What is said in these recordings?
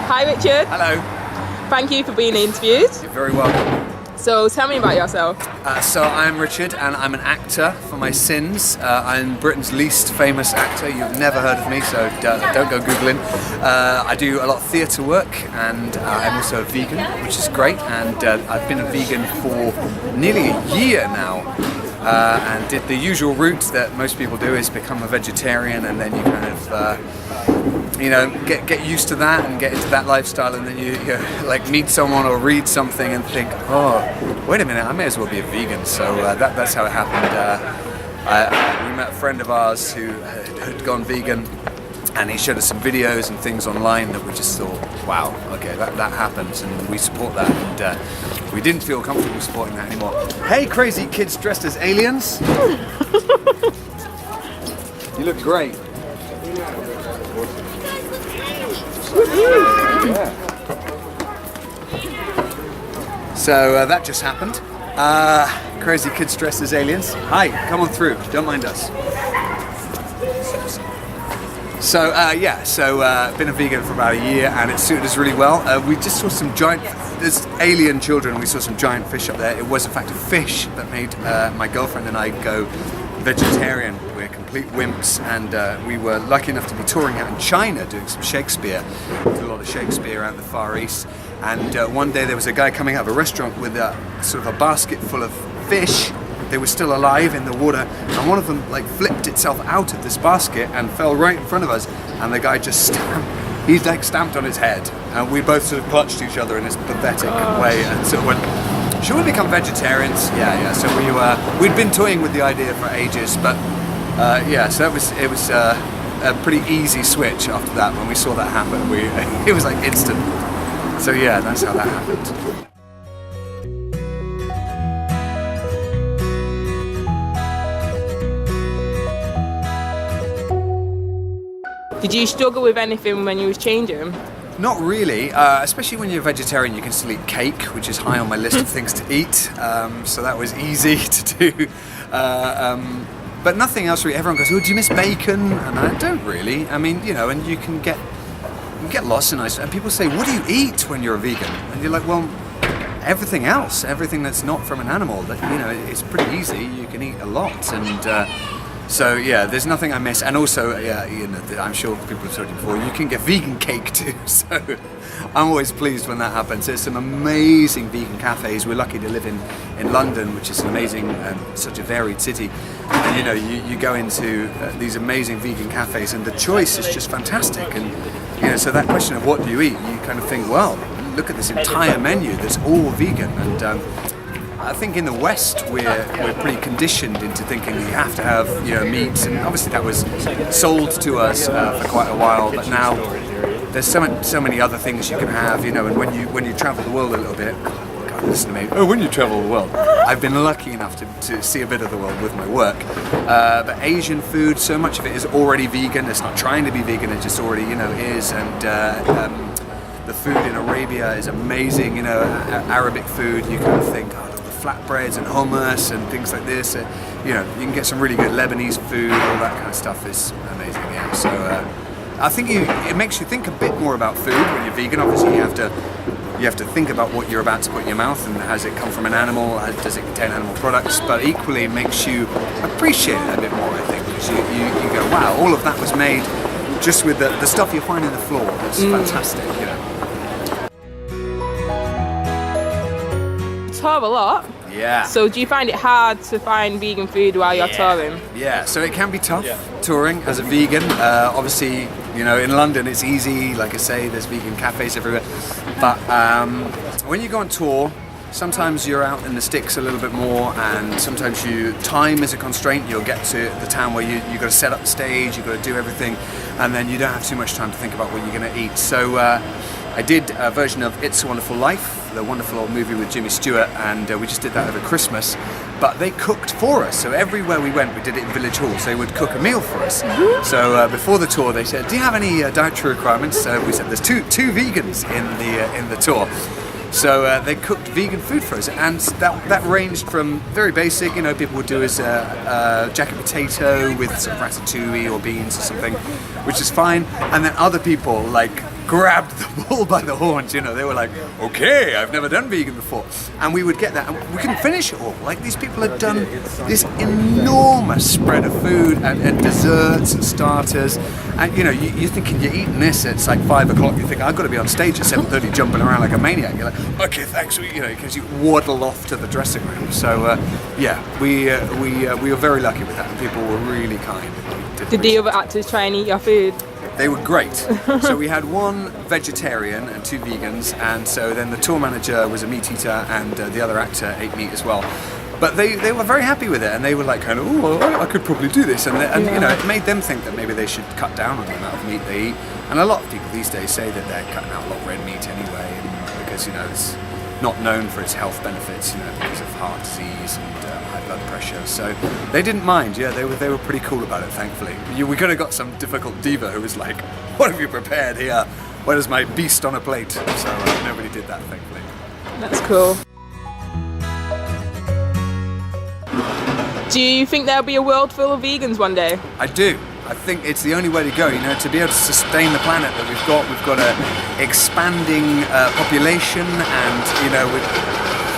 Hi Richard, Hello. thank you for being interviewed. You're very welcome. So tell me about yourself. So I'm Richard and I'm an actor for my sins. I'm Britain's least famous actor. You've never heard of me, so don't go Googling. I do a lot of theatre work and I'm also a vegan, which is great. And I've been a vegan for nearly a year now. And did the usual route that most people do, is become a vegetarian, and then you kind of get used to that and get into that lifestyle, and then you like meet someone or read something and think, oh, wait a minute, I may as well be a vegan. So that's how it happened. We met a friend of ours who had gone vegan, and he showed us some videos and things online that we just thought, wow, okay, that happens, and we support that. And we didn't feel comfortable supporting that anymore. Hey, crazy kids dressed as aliens. You look great. Yeah. So that just happened. Crazy kids dressed as aliens. Hi, come on through. Don't mind us. So been a vegan for about a year, and it suited us really well. We just saw some giant, there's alien children. We saw some giant fish up there. It was in fact a fish that made my girlfriend and I go vegetarian. We're complete wimps, and we were lucky enough to be touring out in China doing some Shakespeare. We did a lot of Shakespeare out in the Far East, and one day there was a guy coming out of a restaurant with a sort of a basket full of fish. They were still alive in the water, and one of them like flipped itself out of this basket and fell right in front of us, and the guy just stamped on his head, and we both sort of clutched each other in this pathetic way and sort of went, should we become vegetarians? Yeah. So we'd been toying with the idea for ages, but so it was a pretty easy switch after that. When we saw that happen, it was like instant. So yeah, that's how that happened. Did you struggle with anything when you was changing? Not really, especially when you're a vegetarian. You can still eat cake, which is high on my list of things to eat, so that was easy to do. But nothing else really. Everyone goes, oh, do you miss bacon? And I don't really. I mean, and you can get lost in ice. And people say, what do you eat when you're a vegan? And you're like, well, everything else, everything that's not from an animal. That it's pretty easy. You can eat a lot, and so yeah, there's nothing I miss. And also, I'm sure people have told you before, you can get vegan cake too. So I'm always pleased when that happens. There's some amazing vegan cafes. We're lucky to live in London, which is an amazing, such a varied city. And you go into these amazing vegan cafes, and the choice is just fantastic. And so that question of what do you eat, you kind of think, well, look at this entire menu that's all vegan. And I think in the West we're pretty conditioned into thinking you have to have meats, and obviously that was sold to us for quite a while. But now there's so many other things you can have, and when you travel the world a little bit. God, listen to me. Oh, when you travel the world, I've been lucky enough to see a bit of the world with my work. But Asian food, so much of it is already vegan. It's not trying to be vegan; it just already is. And the food in Arabia is amazing. Arabic food. You kind of think, oh, flatbreads and hummus and things like this. You can get some really good Lebanese food. All that kind of stuff is amazing. Yeah. So I think it makes you think a bit more about food when you're vegan. Obviously, you have to think about what you're about to put in your mouth, and has it come from an animal? Does it contain animal products? But equally, it makes you appreciate it a bit more. I think, because you go, wow, all of that was made just with the stuff you find in the floor. That's fantastic. Tour a lot. Yeah. So do you find it hard to find vegan food while you're touring? Yeah, so it can be tough touring as a vegan. Obviously, in London it's easy, like I say, there's vegan cafes everywhere. But when you go on tour, sometimes you're out in the sticks a little bit more, and sometimes time is a constraint. You'll get to the town where you've got to set up the stage, you've got to do everything, and then you don't have too much time to think about what you're going to eat. So I did a version of It's a Wonderful Life, the wonderful old movie with Jimmy Stewart, and we just did that over Christmas. But they cooked for us, so everywhere we went, we did it in Village Hall, so they would cook a meal for us. So before the tour, they said, do you have any dietary requirements? We said, there's two vegans in the tour. So they cooked vegan food for us, and that ranged from very basic, people would do as a jacket potato with some ratatouille or beans or something, which is fine. And then other people, like grabbed the bull by the horns. You know, they were like, okay, I've never done vegan before, and we would get that, and we couldn't finish it all. Like, these people had done this enormous spread of food and desserts and starters, and you know, you're thinking you're eating this. It's like 5 o'clock. You think I've got to be on stage at 7:30, jumping around like a maniac. You're like, okay, thanks. You know, because you waddle off to the dressing room. So yeah, we were very lucky with that, and people were really kind. Did the other actors try and eat your food? They were great. So we had one vegetarian and 2 vegans, and so then the tour manager was a meat eater, and the other actor ate meat as well. But they were very happy with it, and they were like, kind of, oh, I could probably do this, and you know, it made them think that maybe they should cut down on the amount of meat they eat. And a lot of people these days say that they're cutting out a lot of red meat anyway, and because, you know, it's not known for its health benefits, you know, because of heart disease and high blood pressure. So they didn't mind. Yeah, they were pretty cool about it, thankfully. We could have got some difficult diva who was like, what have you prepared here? Where's my beast on a plate? So nobody did that, thankfully. That's cool. Do you think there'll be a world full of vegans one day? I do. I think it's the only way to go, you know, to be able to sustain the planet that we've got. We've got a expanding population, and, you know,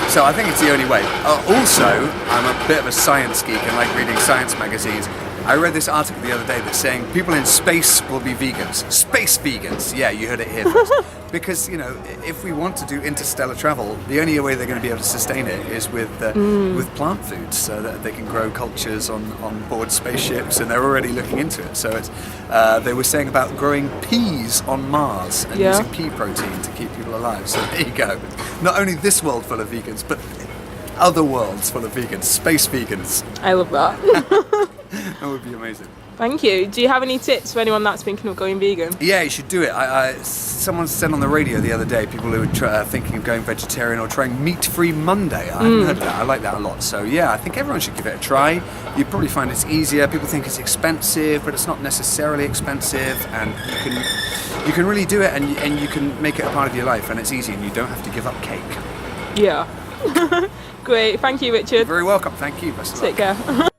so I think it's the only way. Also, I'm a bit of a science geek and like reading science magazines. I read this article the other day that's saying people in space will be vegans. Space vegans. Yeah, you heard it here first. Because, you know, if we want to do interstellar travel, the only way they're going to be able to sustain it is with plant foods, so that they can grow cultures on board spaceships, and they're already looking into it. So it's they were saying about growing peas on Mars and using pea protein to keep people alive. So there you go. Not only this world full of vegans, but other worlds full of vegans, space vegans. I love that. That would be amazing. Thank you. Do you have any tips for anyone that's thinking of going vegan? Yeah, you should do it. Someone said on the radio the other day, people who are thinking of going vegetarian or trying meat-free Monday. I haven't heard of that. I like that a lot. So yeah, I think everyone should give it a try. You'd probably find it's easier. People think it's expensive, but it's not necessarily expensive, and you can really do it, and you can make it a part of your life, and it's easy, and you don't have to give up cake. Yeah. Great. Thank you, Richard. You're very welcome. Thank you. Best of luck. Take care.